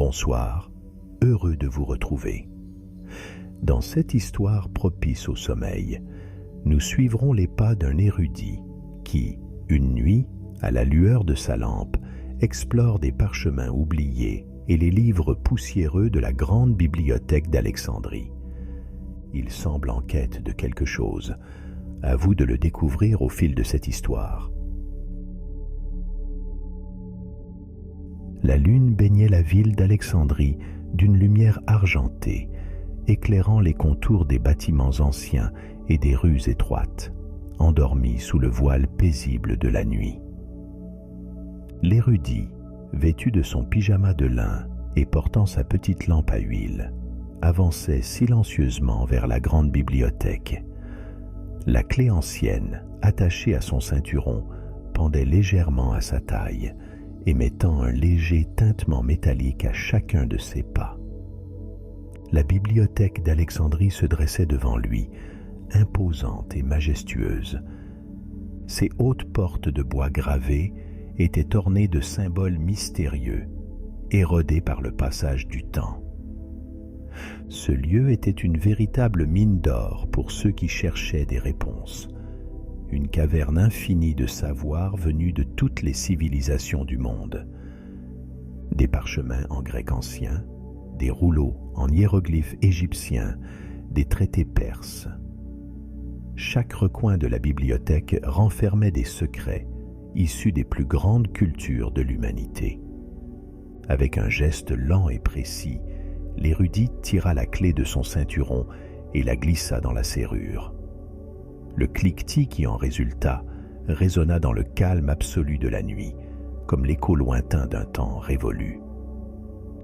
bonsoir, heureux de vous retrouver. Dans cette histoire propice au sommeil, nous suivrons les pas d'un érudit qui, une nuit, à la lueur de sa lampe, explore des parchemins oubliés et les livres poussiéreux de la grande bibliothèque d'Alexandrie. Il semble en quête de quelque chose. À vous de le découvrir au fil de cette histoire. La lune baignait la ville d'Alexandrie d'une lumière argentée, éclairant les contours des bâtiments anciens et des rues étroites, endormis sous le voile paisible de la nuit. L'érudit, vêtu de son pyjama de lin et portant sa petite lampe à huile, avançait silencieusement vers la grande bibliothèque. La clé ancienne, attachée à son ceinturon, pendait légèrement à sa taille, émettant un léger tintement métallique à chacun de ses pas. La bibliothèque d'Alexandrie se dressait devant lui, imposante et majestueuse. Ses hautes portes de bois gravé étaient ornées de symboles mystérieux, érodés par le passage du temps. Ce lieu était une véritable mine d'or pour ceux qui cherchaient des réponses, une caverne infinie de savoir venus de toutes les civilisations du monde. Des parchemins en grec ancien, des rouleaux en hiéroglyphes égyptiens, des traités perses. Chaque recoin de la bibliothèque renfermait des secrets issus des plus grandes cultures de l'humanité. Avec un geste lent et précis, l'érudit tira la clé de son ceinturon et la glissa dans la serrure. Le cliquetis qui en résulta résonna dans le calme absolu de la nuit, comme l'écho lointain d'un temps révolu.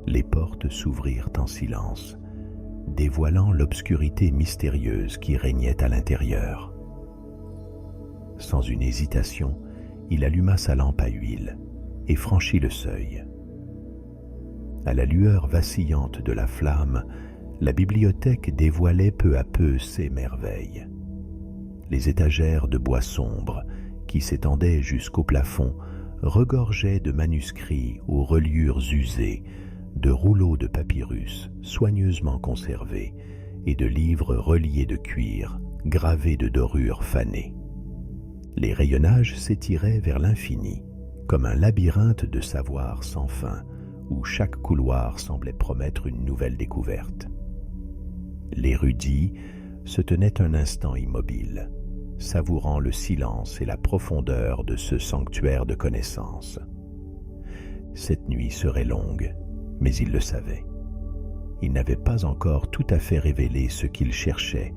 Les portes s'ouvrirent en silence, dévoilant l'obscurité mystérieuse qui régnait à l'intérieur. Sans une hésitation, il alluma sa lampe à huile et franchit le seuil. À la lueur vacillante de la flamme, la bibliothèque dévoilait peu à peu ses merveilles. Les étagères de bois sombre, qui s'étendaient jusqu'au plafond, regorgeaient de manuscrits aux reliures usées, de rouleaux de papyrus soigneusement conservés et de livres reliés de cuir, gravés de dorures fanées. Les rayonnages s'étiraient vers l'infini, comme un labyrinthe de savoir sans fin, où chaque couloir semblait promettre une nouvelle découverte. L'érudit se tenait un instant immobile, savourant le silence et la profondeur de ce sanctuaire de connaissances. Cette nuit serait longue, mais il le savait. Il n'avait pas encore tout à fait révélé ce qu'il cherchait,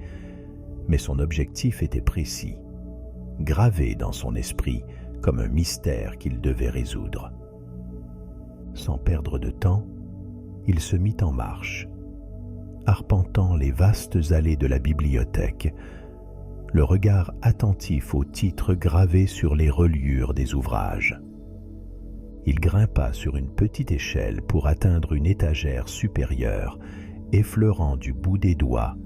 mais son objectif était précis, gravé dans son esprit comme un mystère qu'il devait résoudre. Sans perdre de temps, il se mit en marche, arpentant les vastes allées de la bibliothèque, le regard attentif aux titres gravés sur les reliures des ouvrages. Il grimpa sur une petite échelle pour atteindre une étagère supérieure, effleurant du bout des doigts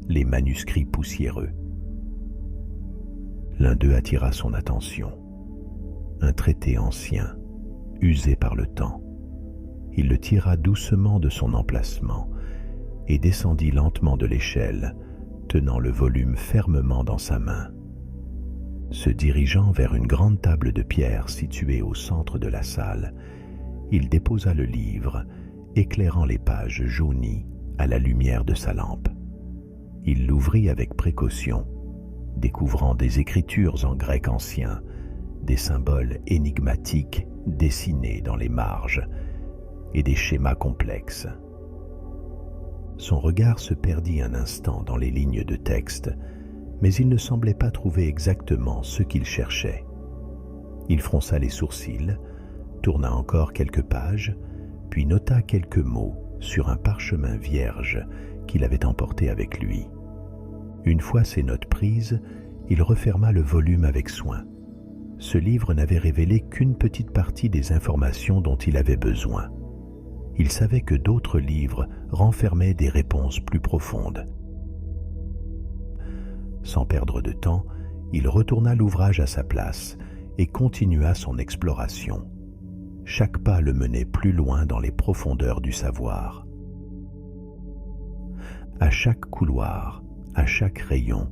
les manuscrits poussiéreux. L'un d'eux attira son attention, un traité ancien, usé par le temps. Il le tira doucement de son emplacement et descendit lentement de l'échelle, tenant le volume fermement dans sa main. Se dirigeant vers une grande table de pierre située au centre de la salle, il déposa le livre, éclairant les pages jaunies à la lumière de sa lampe. Il l'ouvrit avec précaution, découvrant des écritures en grec ancien, des symboles énigmatiques dessinés dans les marges et des schémas complexes. Son regard se perdit un instant dans les lignes de texte, mais il ne semblait pas trouver exactement ce qu'il cherchait. Il fronça les sourcils, tourna encore quelques pages, puis nota quelques mots sur un parchemin vierge qu'il avait emporté avec lui. Une fois ces notes prises, il referma le volume avec soin. Ce livre n'avait révélé qu'une petite partie des informations dont il avait besoin. Il savait que d'autres livres renfermaient des réponses plus profondes. Sans perdre de temps, il retourna l'ouvrage à sa place et continua son exploration. chaque pas le menait plus loin dans les profondeurs du savoir. À chaque couloir, à chaque rayon,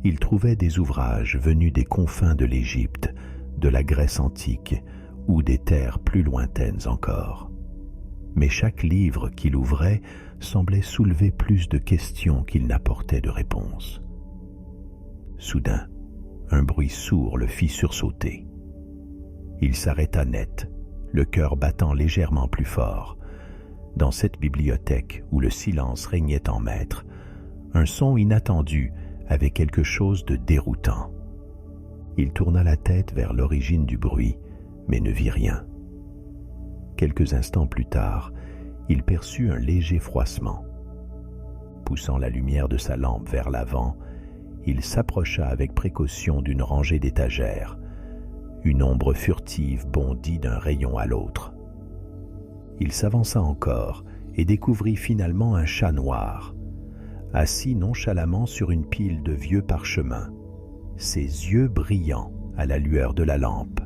il trouvait des ouvrages venus des confins de l'Égypte, de la Grèce antique ou des terres plus lointaines encore. Mais chaque livre qu'il ouvrait semblait soulever plus de questions qu'il n'apportait de réponses. Soudain, un bruit sourd le fit sursauter. Il s'arrêta net, le cœur battant légèrement plus fort. Dans cette bibliothèque où le silence régnait en maître, un son inattendu avait quelque chose de déroutant. Il tourna la tête vers l'origine du bruit, mais ne vit rien. Quelques instants plus tard, il perçut un léger froissement. Poussant la lumière de sa lampe vers l'avant, il s'approcha avec précaution d'une rangée d'étagères. Une ombre furtive bondit d'un rayon à l'autre. Il s'avança encore et découvrit finalement un chat noir, assis nonchalamment sur une pile de vieux parchemins, ses yeux brillants à la lueur de la lampe.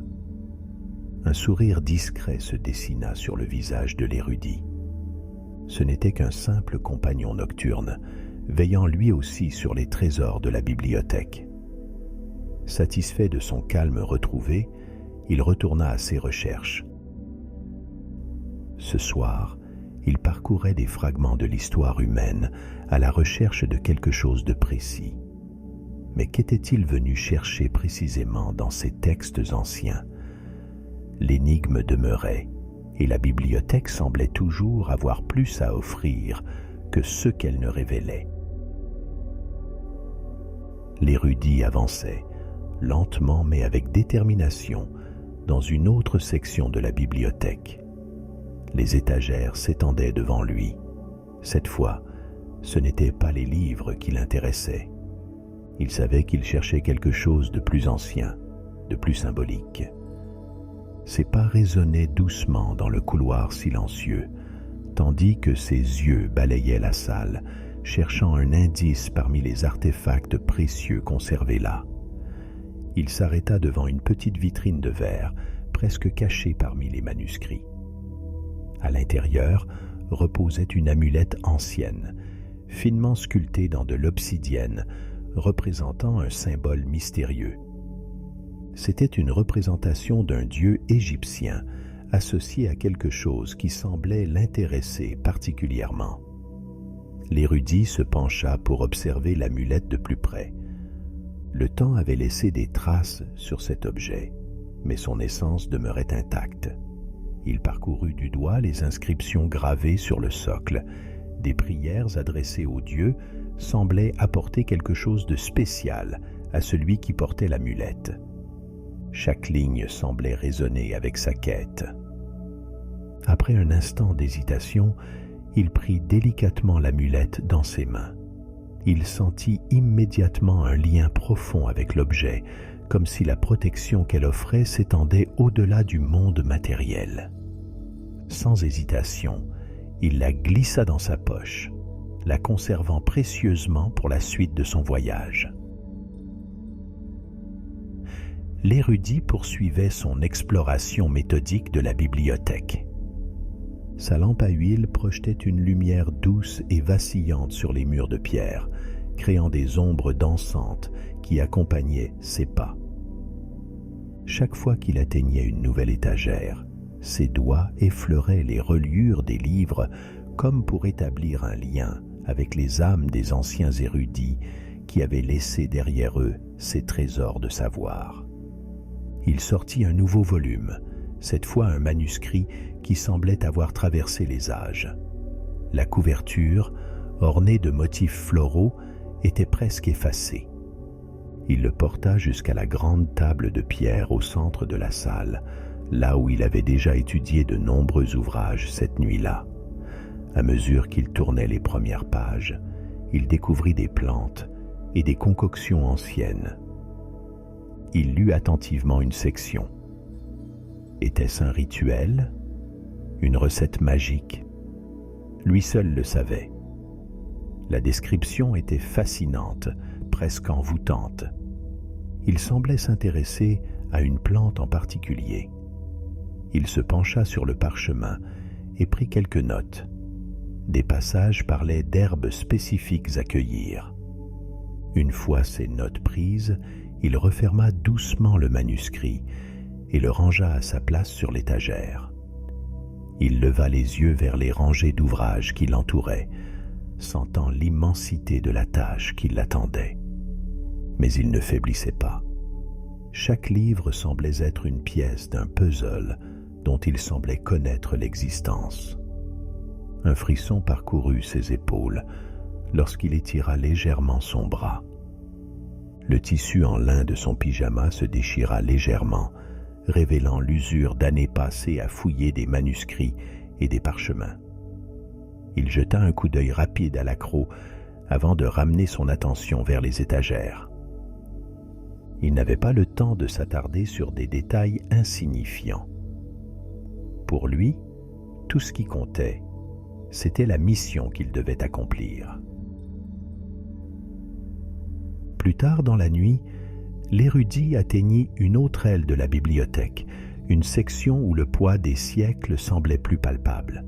Un sourire discret se dessina sur le visage de l'érudit. Ce n'était qu'un simple compagnon nocturne, veillant lui aussi sur les trésors de la bibliothèque. Satisfait de son calme retrouvé, il retourna à ses recherches. Ce soir, il parcourait des fragments de l'histoire humaine à la recherche de quelque chose de précis. Mais qu'était-il venu chercher précisément dans ces textes anciens? L'énigme demeurait, et la bibliothèque semblait toujours avoir plus à offrir que ce qu'elle ne révélait. L'érudit avançait, lentement mais avec détermination, dans une autre section de la bibliothèque. Les étagères s'étendaient devant lui. Cette fois, ce n'étaient pas les livres qui l'intéressaient. Il savait qu'il cherchait quelque chose de plus ancien, de plus symbolique. Ses pas résonnaient doucement dans le couloir silencieux, tandis que ses yeux balayaient la salle, cherchant un indice parmi les artefacts précieux conservés là. Il s'arrêta devant une petite vitrine de verre, presque cachée parmi les manuscrits. À l'intérieur reposait une amulette ancienne, finement sculptée dans de l'obsidienne, représentant un symbole mystérieux. C'était une représentation d'un dieu égyptien associé à quelque chose qui semblait l'intéresser particulièrement. L'érudit se pencha pour observer l'amulette de plus près. Le temps avait laissé des traces sur cet objet, mais son essence demeurait intacte. Il parcourut du doigt les inscriptions gravées sur le socle. Des prières adressées aux dieux semblaient apporter quelque chose de spécial à celui qui portait l'amulette. Chaque ligne semblait résonner avec sa quête. Après un instant d'hésitation, il prit délicatement l'amulette dans ses mains. Il sentit immédiatement un lien profond avec l'objet, comme si la protection qu'elle offrait s'étendait au-delà du monde matériel. Sans hésitation, il la glissa dans sa poche, la conservant précieusement pour la suite de son voyage. L'érudit poursuivait son exploration méthodique de la bibliothèque. Sa lampe à huile projetait une lumière douce et vacillante sur les murs de pierre, créant des ombres dansantes qui accompagnaient ses pas. Chaque fois qu'il atteignait une nouvelle étagère, ses doigts effleuraient les reliures des livres comme pour établir un lien avec les âmes des anciens érudits qui avaient laissé derrière eux ces trésors de savoir. Il sortit un nouveau volume, cette fois un manuscrit qui semblait avoir traversé les âges. La couverture, ornée de motifs floraux, était presque effacée. Il le porta jusqu'à la grande table de pierre au centre de la salle, là où il avait déjà étudié de nombreux ouvrages cette nuit-là. À mesure qu'il tournait les premières pages, il découvrit des plantes et des concoctions anciennes. Il lut attentivement une section. Était-ce un rituel? Une recette magique? Lui seul le savait. La description était fascinante, presque envoûtante. Il semblait s'intéresser à une plante en particulier. Il se pencha sur le parchemin et prit quelques notes. Des passages parlaient d'herbes spécifiques à cueillir. Une fois ces notes prises, il referma doucement le manuscrit et le rangea à sa place sur l'étagère. Il leva les yeux vers les rangées d'ouvrages qui l'entouraient, sentant l'immensité de la tâche qui l'attendait. Mais il ne faiblissait pas. Chaque livre semblait être une pièce d'un puzzle dont il semblait connaître l'existence. Un frisson parcourut ses épaules lorsqu'il étira légèrement son bras. Le tissu en lin de son pyjama se déchira légèrement, révélant l'usure d'années passées à fouiller des manuscrits et des parchemins. Il jeta un coup d'œil rapide à l'accroc avant de ramener son attention vers les étagères. Il n'avait pas le temps de s'attarder sur des détails insignifiants. Pour lui, tout ce qui comptait, c'était la mission qu'il devait accomplir. Plus tard dans la nuit, l'érudit atteignit une autre aile de la bibliothèque, une section où le poids des siècles semblait plus palpable.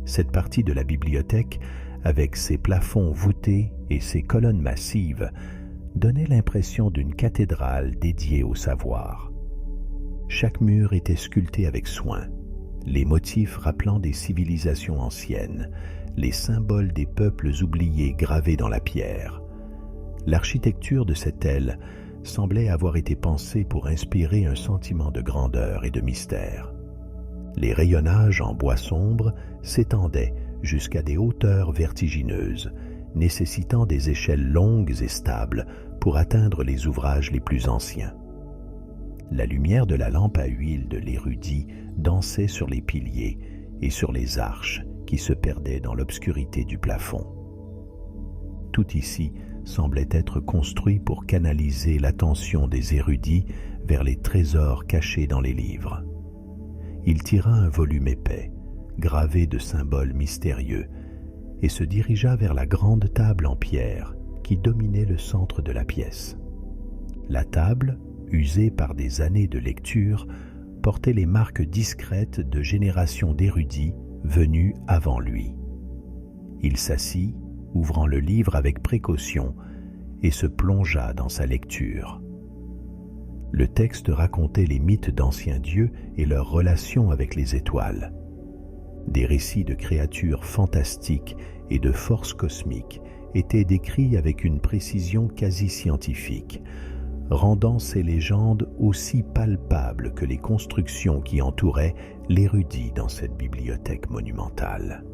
Cette partie de la bibliothèque, avec ses plafonds voûtés et ses colonnes massives, donnait l'impression d'une cathédrale dédiée au savoir. Chaque mur était sculpté avec soin, les motifs rappelant des civilisations anciennes, les symboles des peuples oubliés gravés dans la pierre. L'architecture de cette aile semblait avoir été pensée pour inspirer un sentiment de grandeur et de mystère. Les rayonnages en bois sombre s'étendaient jusqu'à des hauteurs vertigineuses, nécessitant des échelles longues et stables pour atteindre les ouvrages les plus anciens. La lumière de la lampe à huile de l'érudit dansait sur les piliers et sur les arches qui se perdaient dans l'obscurité du plafond. Tout ici semblait être construit pour canaliser l'attention des érudits vers les trésors cachés dans les livres. Il tira un volume épais, gravé de symboles mystérieux, et se dirigea vers la grande table en pierre qui dominait le centre de la pièce. La table, usée par des années de lecture, portait les marques discrètes de générations d'érudits venus avant lui. Il s'assit, ouvrant le livre avec précaution, et se plongea dans sa lecture. Le texte racontait les mythes d'anciens dieux et leur relation avec les étoiles. Des récits de créatures fantastiques et de forces cosmiques étaient décrits avec une précision quasi scientifique, rendant ces légendes aussi palpables que les constructions qui entouraient l'érudit dans cette bibliothèque monumentale.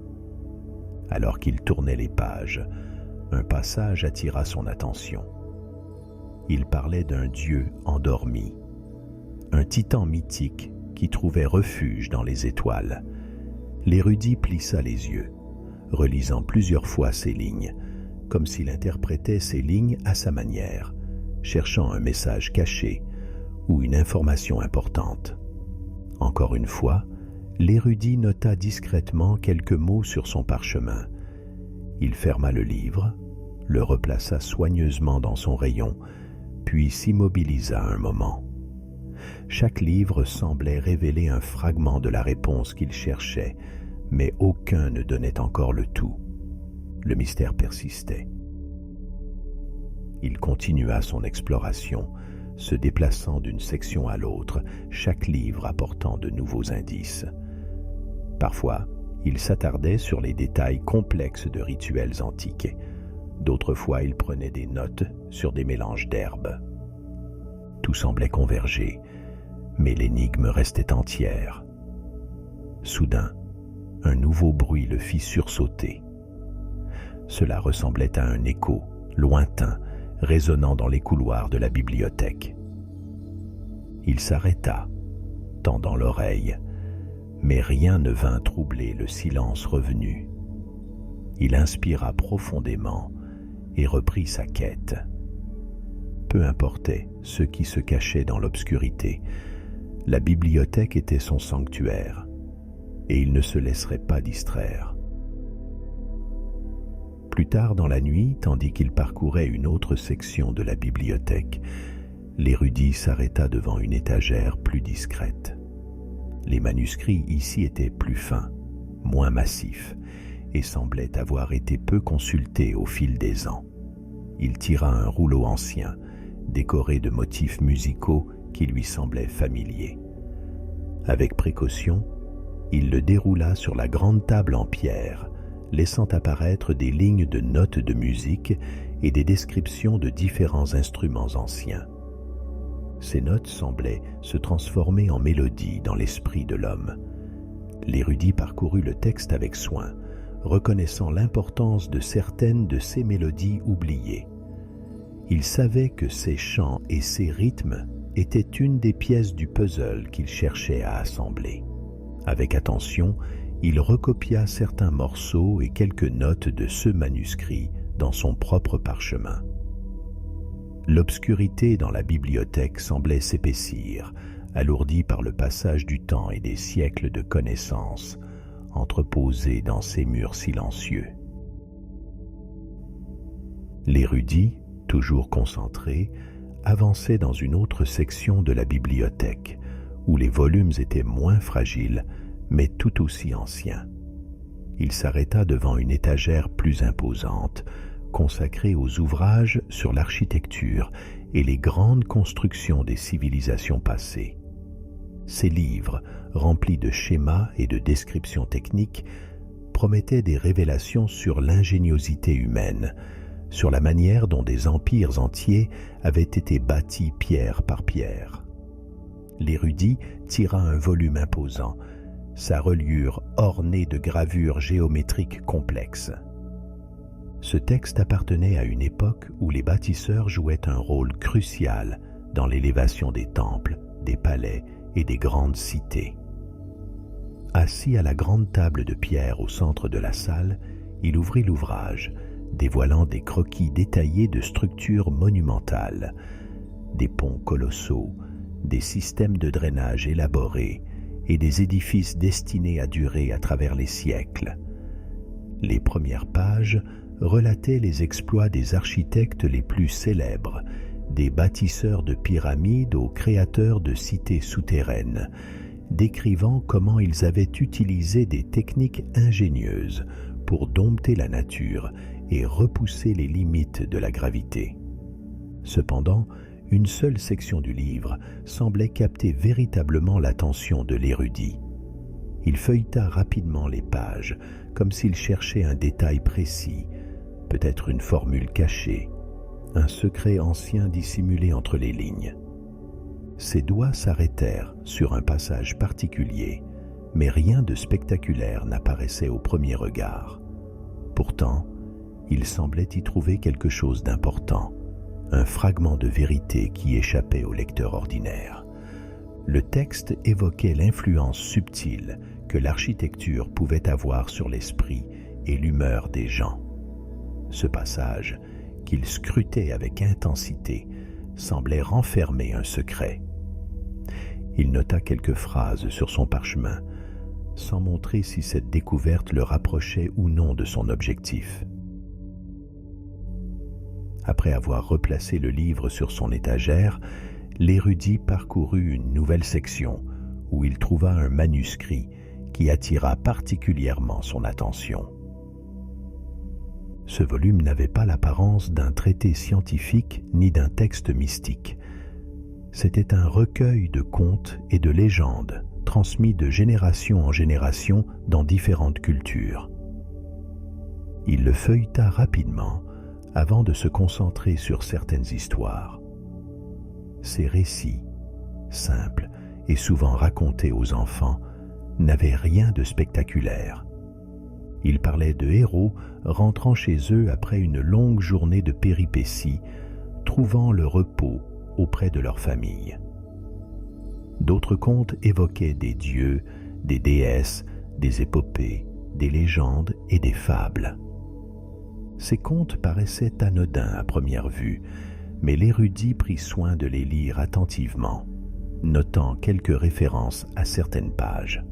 Alors qu'il tournait les pages, un passage attira son attention. Il parlait d'un dieu endormi, un titan mythique qui trouvait refuge dans les étoiles. L'érudit plissa les yeux, relisant plusieurs fois ces lignes, comme s'il interprétait ces lignes à sa manière, cherchant un message caché ou une information importante. Encore une fois, l'érudit nota discrètement quelques mots sur son parchemin. Il ferma le livre, le replaça soigneusement dans son rayon, puis s'immobilisa un moment. Chaque livre semblait révéler un fragment de la réponse qu'il cherchait, mais aucun ne donnait encore le tout. Le mystère persistait. Il continua son exploration, se déplaçant d'une section à l'autre, chaque livre apportant de nouveaux indices. Parfois, il s'attardait sur les détails complexes de rituels antiques. D'autres fois, il prenait des notes sur des mélanges d'herbes. Tout semblait converger, mais l'énigme restait entière. Soudain, un nouveau bruit le fit sursauter. Cela ressemblait à un écho, lointain, résonnant dans les couloirs de la bibliothèque. Il s'arrêta, tendant l'oreille, mais rien ne vint troubler le silence revenu. Il inspira profondément et reprit sa quête. Peu importait ce qui se cachait dans l'obscurité, la bibliothèque était son sanctuaire, et il ne se laisserait pas distraire. Plus tard dans la nuit, tandis qu'il parcourait une autre section de la bibliothèque, l'érudit s'arrêta devant une étagère plus discrète. Les manuscrits ici étaient plus fins, moins massifs, et semblaient avoir été peu consultés au fil des ans. Il tira un rouleau ancien, décoré de motifs musicaux qui lui semblaient familiers. Avec précaution, il le déroula sur la grande table en pierre, laissant apparaître des lignes de notes de musique et des descriptions de différents instruments anciens. Ces notes semblaient se transformer en mélodies dans l'esprit de l'homme. L'érudit parcourut le texte avec soin, reconnaissant l'importance de certaines de ces mélodies oubliées. Il savait que ces chants et ces rythmes étaient une des pièces du puzzle qu'il cherchait à assembler. Avec attention, il recopia certains morceaux et quelques notes de ce manuscrit dans son propre parchemin. L'obscurité dans la bibliothèque semblait s'épaissir, alourdie par le passage du temps et des siècles de connaissances entreposés dans ces murs silencieux. L'érudit, toujours concentré, avançait dans une autre section de la bibliothèque, où les volumes étaient moins fragiles, mais tout aussi anciens. Il s'arrêta devant une étagère plus imposante, consacrée aux ouvrages sur l'architecture et les grandes constructions des civilisations passées. Ces livres, remplis de schémas et de descriptions techniques, promettaient des révélations sur l'ingéniosité humaine, sur la manière dont des empires entiers avaient été bâtis pierre par pierre. L'érudit tira un volume imposant, sa reliure ornée de gravures géométriques complexes. Ce texte appartenait à une époque où les bâtisseurs jouaient un rôle crucial dans l'élévation des temples, des palais et des grandes cités. Assis à la grande table de pierre au centre de la salle, il ouvrit l'ouvrage, dévoilant des croquis détaillés de structures monumentales, des ponts colossaux, des systèmes de drainage élaborés et des édifices destinés à durer à travers les siècles. Les premières pages relataient les exploits des architectes les plus célèbres, des bâtisseurs de pyramides aux créateurs de cités souterraines, décrivant comment ils avaient utilisé des techniques ingénieuses pour dompter la nature et repousser les limites de la gravité. Cependant, une seule section du livre semblait capter véritablement l'attention de l'érudit. Il feuilleta rapidement les pages, comme s'il cherchait un détail précis, peut-être une formule cachée, un secret ancien dissimulé entre les lignes. Ses doigts s'arrêtèrent sur un passage particulier, mais rien de spectaculaire n'apparaissait au premier regard. Pourtant, il semblait y trouver quelque chose d'important, un fragment de vérité qui échappait au lecteur ordinaire. Le texte évoquait l'influence subtile que l'architecture pouvait avoir sur l'esprit et l'humeur des gens. Ce passage, qu'il scrutait avec intensité, semblait renfermer un secret. Il nota quelques phrases sur son parchemin, sans montrer si cette découverte le rapprochait ou non de son objectif. Après avoir replacé le livre sur son étagère, l'érudit parcourut une nouvelle section où il trouva un manuscrit qui attira particulièrement son attention. Ce volume n'avait pas l'apparence d'un traité scientifique ni d'un texte mystique. C'était un recueil de contes et de légendes transmis de génération en génération dans différentes cultures. Il le feuilleta rapidement avant de se concentrer sur certaines histoires. Ces récits, simples et souvent racontés aux enfants, n'avaient rien de spectaculaire. Ils parlaient de héros rentrant chez eux après une longue journée de péripéties, trouvant le repos auprès de leur famille. D'autres contes évoquaient des dieux, des déesses, des épopées, des légendes et des fables. Ces contes paraissaient anodins à première vue, mais l'érudit prit soin de les lire attentivement, notant quelques références à certaines pages.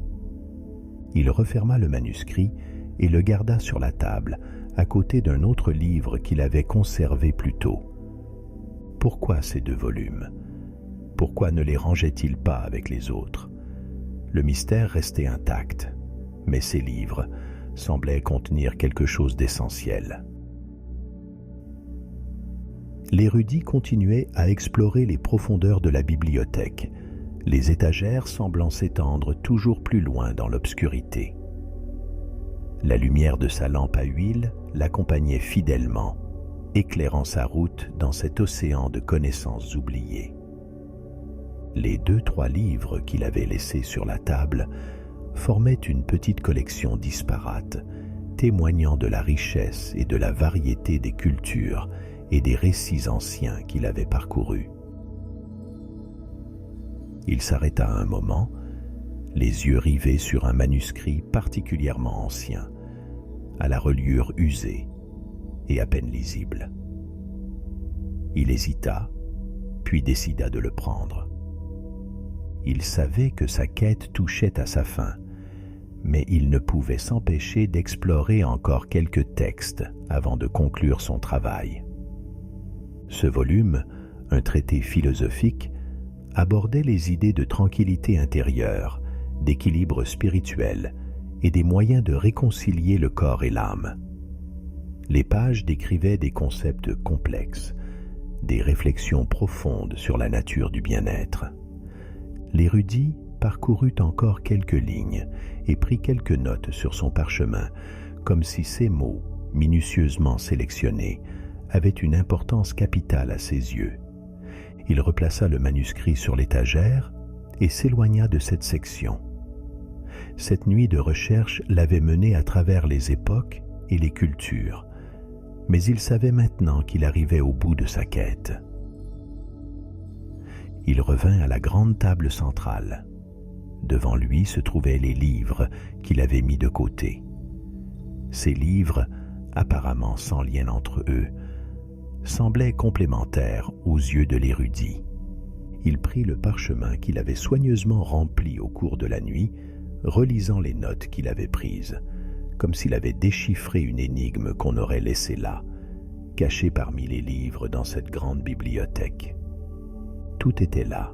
Il referma le manuscrit et le garda sur la table, à côté d'un autre livre qu'il avait conservé plus tôt. Pourquoi ces deux volumes ? Pourquoi ne les rangeait-il pas avec les autres ? Le mystère restait intact, mais ces livres semblaient contenir quelque chose d'essentiel. L'érudit continuait à explorer les profondeurs de la bibliothèque, les étagères semblant s'étendre toujours plus loin dans l'obscurité. La lumière de sa lampe à huile l'accompagnait fidèlement, éclairant sa route dans cet océan de connaissances oubliées. Les 2-3 livres qu'il avait laissés sur la table formaient une petite collection disparate, témoignant de la richesse et de la variété des cultures et des récits anciens qu'il avait parcourus. Il s'arrêta un moment, les yeux rivés sur un manuscrit particulièrement ancien, à la reliure usée et à peine lisible. Il hésita, puis décida de le prendre. Il savait que sa quête touchait à sa fin, mais il ne pouvait s'empêcher d'explorer encore quelques textes avant de conclure son travail. Ce volume, un traité philosophique, abordait les idées de tranquillité intérieure, d'équilibre spirituel et des moyens de réconcilier le corps et l'âme. Les pages décrivaient des concepts complexes, des réflexions profondes sur la nature du bien-être. L'érudit parcourut encore quelques lignes et prit quelques notes sur son parchemin, comme si ces mots, minutieusement sélectionnés, avaient une importance capitale à ses yeux. Il replaça le manuscrit sur l'étagère et s'éloigna de cette section. Cette nuit de recherche l'avait mené à travers les époques et les cultures, mais il savait maintenant qu'il arrivait au bout de sa quête. Il revint à la grande table centrale. Devant lui se trouvaient les livres qu'il avait mis de côté. Ces livres, apparemment sans lien entre eux, semblaient complémentaires aux yeux de l'érudit. Il prit le parchemin qu'il avait soigneusement rempli au cours de la nuit, relisant les notes qu'il avait prises, comme s'il avait déchiffré une énigme qu'on aurait laissée là, cachée parmi les livres dans cette grande bibliothèque. Tout était là,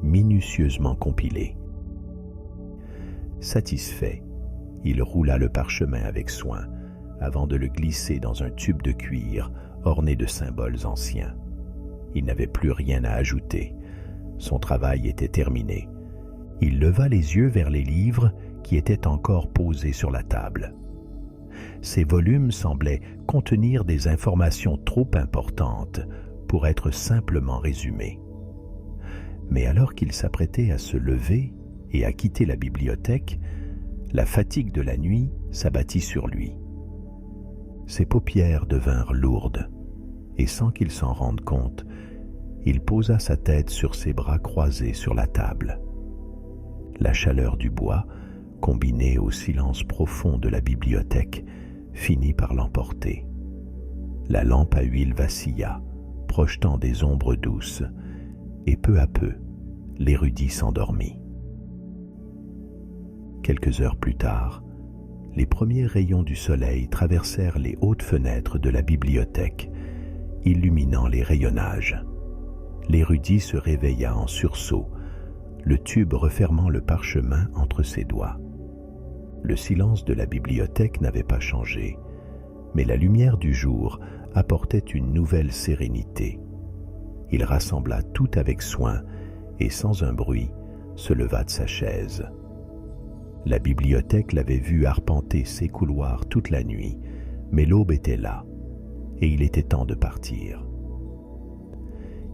minutieusement compilé. Satisfait, il roula le parchemin avec soin, avant de le glisser dans un tube de cuir orné de symboles anciens. Il n'avait plus rien à ajouter. Son travail était terminé. Il leva les yeux vers les livres qui étaient encore posés sur la table. Ces volumes semblaient contenir des informations trop importantes pour être simplement résumées. Mais alors qu'il s'apprêtait à se lever et à quitter la bibliothèque, la fatigue de la nuit s'abattit sur lui. Ses paupières devinrent lourdes, et sans qu'il s'en rende compte, il posa sa tête sur ses bras croisés sur la table. La chaleur du bois, combinée au silence profond de la bibliothèque, finit par l'emporter. La lampe à huile vacilla, projetant des ombres douces, et peu à peu, l'érudit s'endormit. Quelques heures plus tard, les premiers rayons du soleil traversèrent les hautes fenêtres de la bibliothèque, illuminant les rayonnages. L'érudit se réveilla en sursaut, le tube refermant le parchemin entre ses doigts. Le silence de la bibliothèque n'avait pas changé, mais la lumière du jour apportait une nouvelle sérénité. Il rassembla tout avec soin et sans un bruit se leva de sa chaise. La bibliothèque l'avait vu arpenter ses couloirs toute la nuit, mais l'aube était là, et il était temps de partir.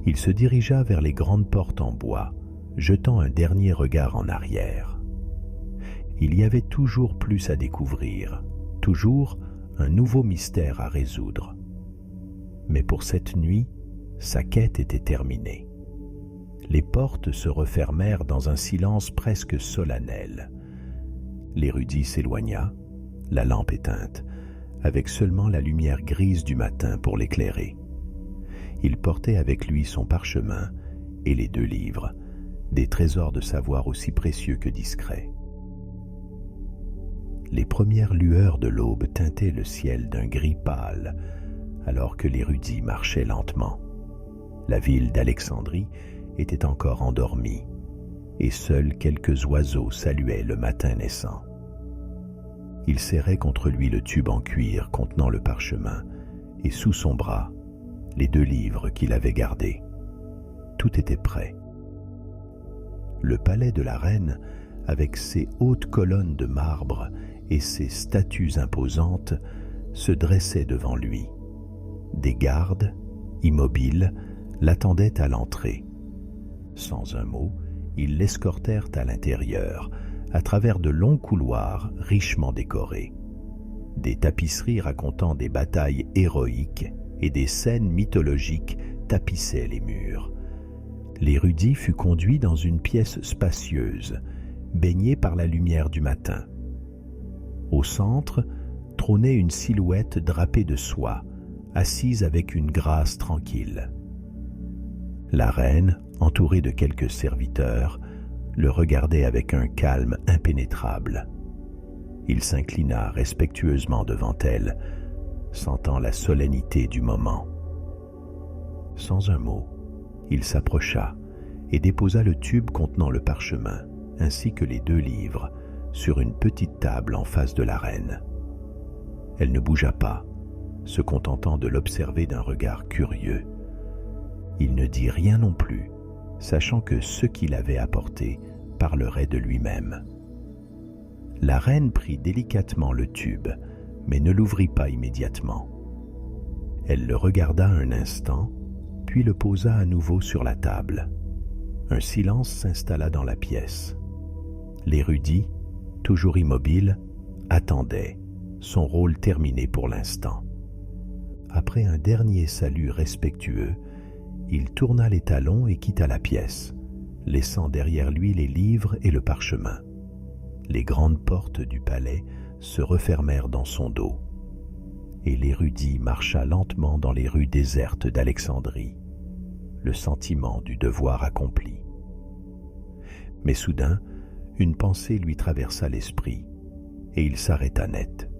Il se dirigea vers les grandes portes en bois, jetant un dernier regard en arrière. Il y avait toujours plus à découvrir, toujours un nouveau mystère à résoudre. Mais pour cette nuit, sa quête était terminée. Les portes se refermèrent dans un silence presque solennel. L'érudit s'éloigna, la lampe éteinte, avec seulement la lumière grise du matin pour l'éclairer. Il portait avec lui son parchemin et les 2 livres, des trésors de savoir aussi précieux que discrets. Les premières lueurs de l'aube teintaient le ciel d'un gris pâle, alors que l'érudit marchait lentement. La ville d'Alexandrie était encore endormie, et seuls quelques oiseaux saluaient le matin naissant. Il serrait contre lui le tube en cuir contenant le parchemin, et sous son bras, les 2 livres qu'il avait gardés. Tout était prêt. Le palais de la reine, avec ses hautes colonnes de marbre et ses statues imposantes, se dressait devant lui. Des gardes, immobiles, l'attendaient à l'entrée. Sans un mot, ils l'escortèrent à l'intérieur, à travers de longs couloirs richement décorés. Des tapisseries racontant des batailles héroïques et des scènes mythologiques tapissaient les murs. L'érudit fut conduit dans une pièce spacieuse, baignée par la lumière du matin. Au centre, trônait une silhouette drapée de soie, assise avec une grâce tranquille. La reine, entourée de quelques serviteurs, le regardait avec un calme impénétrable. Il s'inclina respectueusement devant elle, sentant la solennité du moment. Sans un mot, il s'approcha et déposa le tube contenant le parchemin, ainsi que les 2 livres, sur une petite table en face de la reine. Elle ne bougea pas, se contentant de l'observer d'un regard curieux. Il ne dit rien non plus, sachant que ce qu'il avait apporté parlerait de lui-même. La reine prit délicatement le tube, mais ne l'ouvrit pas immédiatement. Elle le regarda un instant, puis le posa à nouveau sur la table. Un silence s'installa dans la pièce. L'érudit, toujours immobile, attendait, son rôle terminé pour l'instant. Après un dernier salut respectueux, il tourna les talons et quitta la pièce, laissant derrière lui les livres et le parchemin. Les grandes portes du palais se refermèrent dans son dos, et l'érudit marcha lentement dans les rues désertes d'Alexandrie, le sentiment du devoir accompli. Mais soudain, une pensée lui traversa l'esprit, et il s'arrêta net.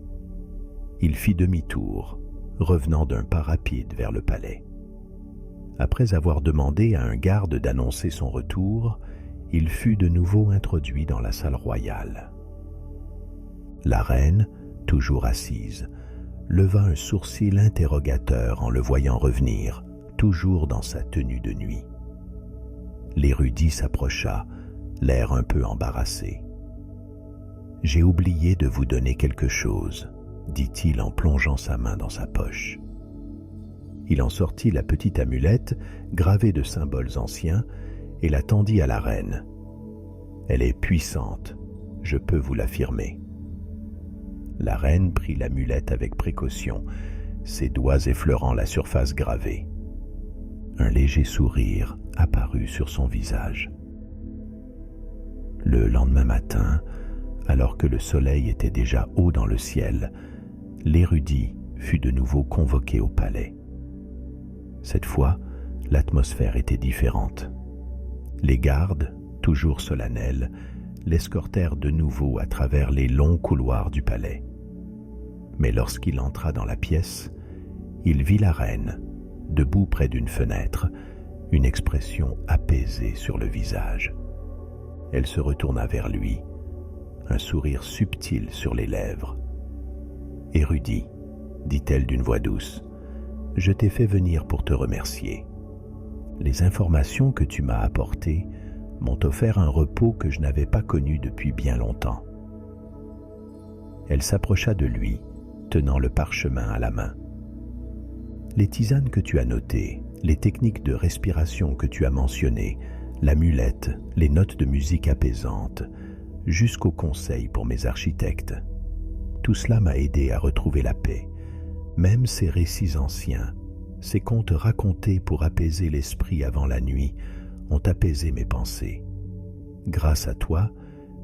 Il fit demi-tour, revenant d'un pas rapide vers le palais. Après avoir demandé à un garde d'annoncer son retour, il fut de nouveau introduit dans la salle royale. La reine, toujours assise, leva un sourcil interrogateur en le voyant revenir, toujours dans sa tenue de nuit. L'érudit s'approcha, l'air un peu embarrassé. « J'ai oublié de vous donner quelque chose », dit-il en plongeant sa main dans sa poche. Il en sortit la petite amulette gravée de symboles anciens et la tendit à la reine. « Elle est puissante, je peux vous l'affirmer. » La reine prit l'amulette avec précaution, ses doigts effleurant la surface gravée. Un léger sourire apparut sur son visage. Le lendemain matin, alors que le soleil était déjà haut dans le ciel, l'érudit fut de nouveau convoqué au palais. Cette fois, l'atmosphère était différente. Les gardes, toujours solennels, l'escortèrent de nouveau à travers les longs couloirs du palais. Mais lorsqu'il entra dans la pièce, il vit la reine, debout près d'une fenêtre, une expression apaisée sur le visage. Elle se retourna vers lui, un sourire subtil sur les lèvres. « Érudit, dit-elle d'une voix douce, je t'ai fait venir pour te remercier. Les informations que tu m'as apportées m'ont offert un repos que je n'avais pas connu depuis bien longtemps. » Elle s'approcha de lui, tenant le parchemin à la main. « Les tisanes que tu as notées, les techniques de respiration que tu as mentionnées, l'amulette, les notes de musique apaisantes, jusqu'aux conseils pour mes architectes. Tout cela m'a aidé à retrouver la paix. Même ces récits anciens, ces contes racontés pour apaiser l'esprit avant la nuit, ont apaisé mes pensées. Grâce à toi,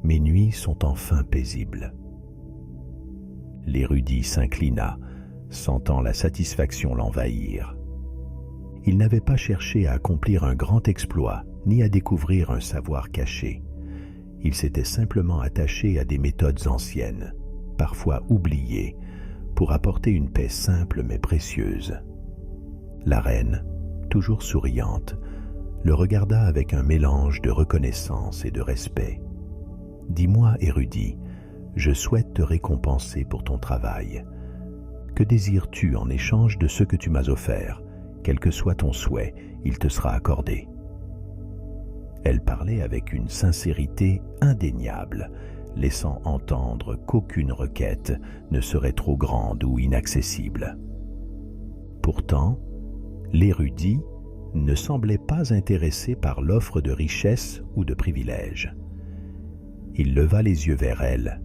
mes nuits sont enfin paisibles. » L'érudit s'inclina, sentant la satisfaction l'envahir. Il n'avait pas cherché à accomplir un grand exploit, ni à découvrir un savoir caché. Il s'était simplement attaché à des méthodes anciennes, parfois oubliées, pour apporter une paix simple mais précieuse. La reine, toujours souriante, le regarda avec un mélange de reconnaissance et de respect. « Dis-moi, érudit, je souhaite te récompenser pour ton travail. Que désires-tu en échange de ce que tu m'as offert? Quel que soit ton souhait, il te sera accordé. » Elle parlait avec une sincérité indéniable, laissant entendre qu'aucune requête ne serait trop grande ou inaccessible. Pourtant, l'érudit ne semblait pas intéressé par l'offre de richesse ou de privilèges. Il leva les yeux vers elle,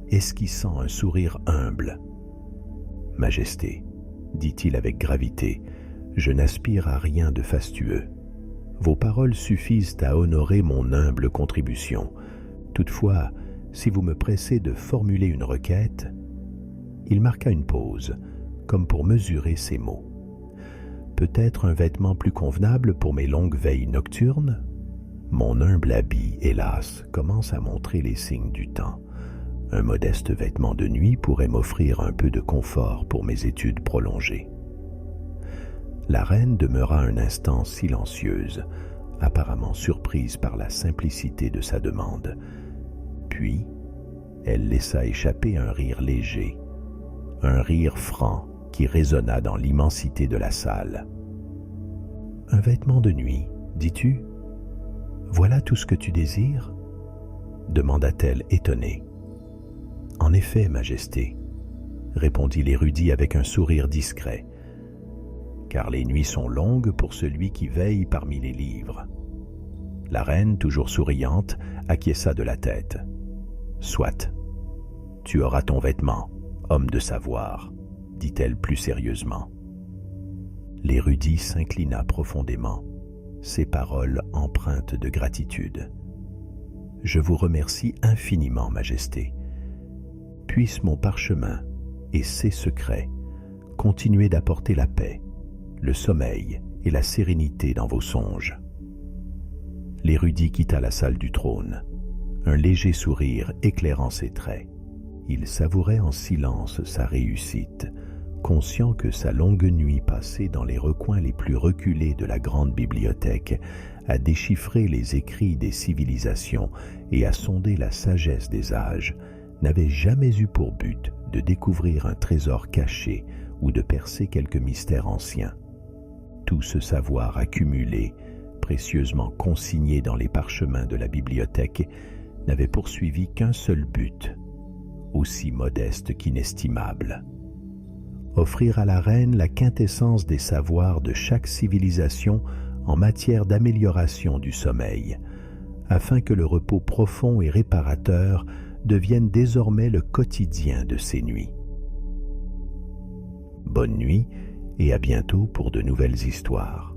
esquissant un sourire humble. « Majesté, dit-il avec gravité, je n'aspire à rien de fastueux. Vos paroles suffisent à honorer mon humble contribution. Toutefois, si vous me pressez de formuler une requête... » Il marqua une pause, comme pour mesurer ses mots. « Peut-être un vêtement plus convenable pour mes longues veilles nocturnes? Mon humble habit, hélas, commence à montrer les signes du temps. Un modeste vêtement de nuit pourrait m'offrir un peu de confort pour mes études prolongées. » La reine demeura un instant silencieuse, apparemment surprise par la simplicité de sa demande. Puis, elle laissa échapper un rire léger, un rire franc qui résonna dans l'immensité de la salle. « Un vêtement de nuit, dis-tu? Voilà tout ce que tu désires? » demanda-t-elle étonnée. « En effet, Majesté, » répondit l'érudit avec un sourire discret, car les nuits sont longues pour celui qui veille parmi les livres. La reine, toujours souriante, acquiesça de la tête. « Soit, tu auras ton vêtement, homme de savoir, » dit-elle plus sérieusement. L'érudit s'inclina profondément, ses paroles empreintes de gratitude. « Je vous remercie infiniment, Majesté. Puisse mon parchemin et ses secrets continuer d'apporter la paix, le sommeil et la sérénité dans vos songes. » L'érudit quitta la salle du trône, un léger sourire éclairant ses traits. Il savourait en silence sa réussite, conscient que sa longue nuit passée dans les recoins les plus reculés de la grande bibliothèque à déchiffrer les écrits des civilisations et à sonder la sagesse des âges n'avait jamais eu pour but de découvrir un trésor caché ou de percer quelque mystère ancien. Tout ce savoir accumulé, précieusement consigné dans les parchemins de la bibliothèque, n'avait poursuivi qu'un seul but, aussi modeste qu'inestimable: offrir à la reine la quintessence des savoirs de chaque civilisation en matière d'amélioration du sommeil, afin que le repos profond et réparateur devienne désormais le quotidien de ses nuits. Bonne nuit et à bientôt pour de nouvelles histoires.